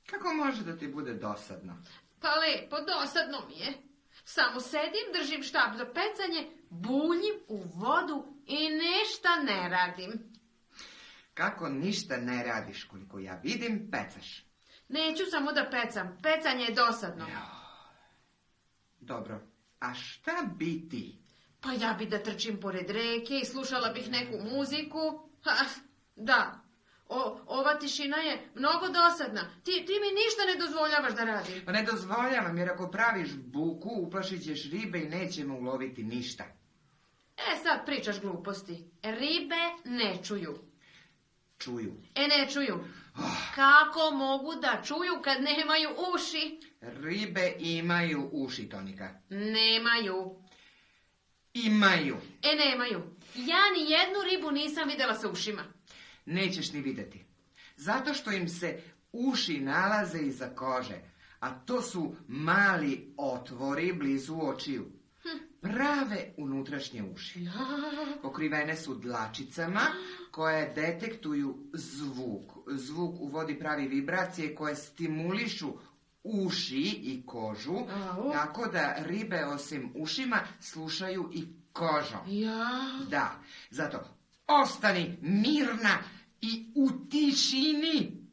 Kako može da ti bude dosadno? Pa lepo, dosadno mi je. Samo sedim, držim štap za pecanje, buljim u vodu i ništa ne radim. Kako ništa ne radiš, koliko ja vidim, pecaš. Neću samo da pecam, pecanje je dosadno. Dobro, a šta bi ti? Pa ja bi da trčim pored reke i slušala bih neku muziku. Da, ova tišina je mnogo dosadna. Ti mi ništa ne dozvoljavaš da radim. Pa ne dozvoljavam, jer ako praviš buku, uplašit ćeš ribe i nećemo uloviti ništa. Sad pričaš gluposti. Ribe ne čuju. Čuju. Ne čuju. Kako mogu da čuju kad nemaju uši? Ribe imaju uši, Tonika. Nemaju. Imaju. Nemaju. Ja ni jednu ribu nisam videla sa ušima. Nećeš ni vidjeti. Zato što im se uši nalaze iza kože, a to su mali otvori blizu očiju. Prave unutrašnje uši. Pokrivene su dlačicama koje detektuju zvuk. Zvuk u vodi pravi vibracije koje stimulišu uši i kožu, tako da ribe osim ušima slušaju i kožom. Da, zato ostani mirna i u tišini.